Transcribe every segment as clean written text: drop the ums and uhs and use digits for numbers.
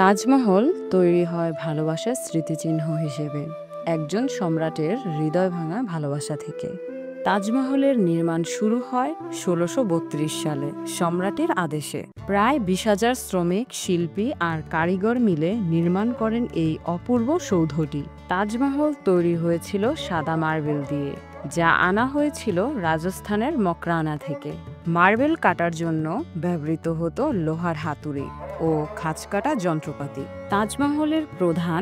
তাজমহল তৈরি হয় ভালোবাসার স্মৃতিচিহ্ন হিসেবে, একজন সম্রাটের হৃদয় ভাঙা ভালোবাসা থেকে। তাজমহলের নির্মাণ শুরু হয় ১৬৩২ সালে সম্রাটের আদেশে। প্রায় ২০,০০০ শ্রমিক, শিল্পী আর কারিগর মিলে নির্মাণ করেন এই অপূর্ব সৌধটি। তাজমহল তৈরি হয়েছিল সাদা মার্বেল দিয়ে, যা আনা হয়েছিল রাজস্থানের মকরানা থেকে। মার্বেল কাটার জন্য ব্যবহৃত হতো লোহার হাতুড়ি ও খাঁজকাটা যন্ত্রপাতি। তাজমহলের প্রধান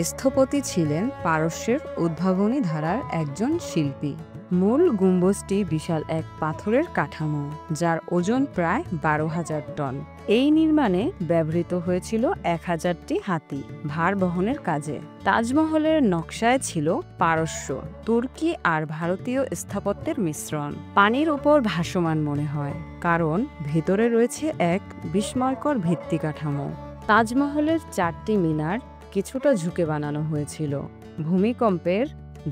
স্থপতি ছিলেন পারস্যের উদ্ভাবনী ধারার একজন শিল্পী। মূল গম্বুজটি বিশাল এক পাথরের কাঠামো, যার ওজন প্রায় ১২,০০০ টন। এই নির্মাণে ব্যবহৃত হয়েছিল ১,০০০টি হাতি ভার বহনের কাজে। তাজমহলের নকশায় ছিল পারস্য, তুর্কি আর ভারতীয় স্থাপত্যের মিশ্রণ। পানির উপর ভাসমান মনে হয়, কারণ ভেতরে রয়েছে এক বিস্ময়কর ভিত্তি কাঠামো। তাজমহলের ৪টি মিনার কিছুটা ঝুঁকে বানানো হয়েছিল ভূমিকম্পের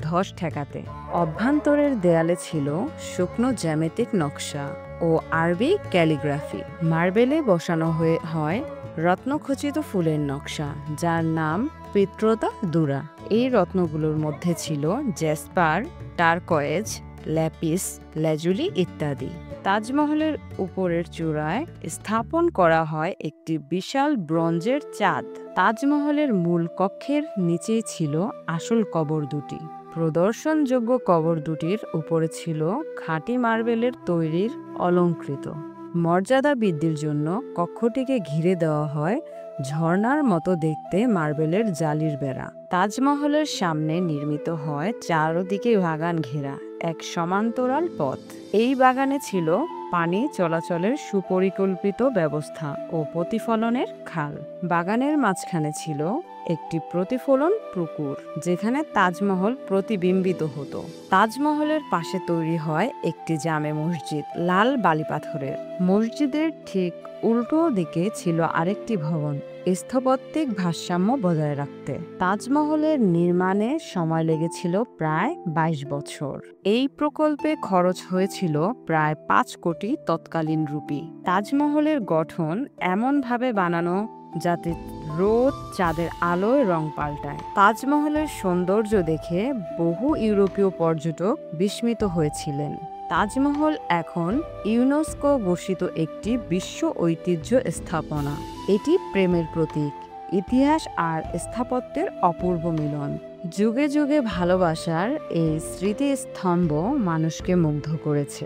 ধস ঠেকাতে। অভ্যন্তরের দেয়ালে ছিল শুকনো জ্যামিতিক নকশা ও আরবি ক্যালিগ্রাফি। মার্বেলে বসানো হয় রত্নখচিত ফুলের নকশা, যার নাম পিত্রতা দুরা। এই রত্নগুলোর মধ্যে ছিল জেসপার, টারকয়েজ, ল্যাপিস ল্যাজুলি ইত্যাদি। তাজমহলের উপরের চূড়ায় স্থাপন করা হয় একটি বিশাল ব্রোঞ্জের চাঁদ। তাজমহলের মূল কক্ষের নিচেই ছিল আসল কবর দুটি। প্রদর্শনযোগ্য কবর দুটির উপরে ছিল খাঁটি মার্বেলের তৈরির অলঙ্কৃত। মর্যাদা বৃদ্ধির জন্য কক্ষটিকে ঘিরে দেওয়া হয় ঝর্ণার মতো দেখতে মার্বেলের জালির বেড়া। তাজমহলের সামনে নির্মিত হয় চারদিকে বাগান ঘেরা এক সমান্তরাল পথ। এই বাগানে ছিল পানি চলাচলের সুপরিকল্পিত ব্যবস্থা ও প্রতিফলনের খাল। বাগানের মাঝখানে ছিল একটি প্রতিফলন পুকুর, যেখানে তাজমহল প্রতিবিম্বিত হতো। তাজমহলের পাশে তৈরি হয় একটি জামে মসজিদ, লাল বালি পাথরের। মসজিদের ঠিক উল্টো দিকে ছিল আরেকটি ভবন, স্থাপত্যিক ভারসাম্য বজায় রাখতে। তাজমহলের নির্মাণে সময় লেগেছিল প্রায় ২২ বছর। এই প্রকল্পে খরচ হয়েছিল প্রায় ৫ কোটি তৎকালীন রুপি। তাজমহলের গঠন এমনভাবে বানানো যাতে রোদ, চাঁদের আলোয় রং পাল্টায়। তাজমহলের সৌন্দর্য দেখে বহু ইউরোপীয় পর্যটক বিস্মিত হয়েছিলেন। তাজমহল এখন ইউনেস্কো ঘোষিত একটি বিশ্ব ঐতিহ্য স্থাপনা। এটি প্রেমের প্রতীক, ইতিহাস আর স্থাপত্যের অপূর্ব মিলন। যুগে যুগে ভালোবাসার এই স্মৃতিস্তম্ভ মানুষকে মুগ্ধ করেছে।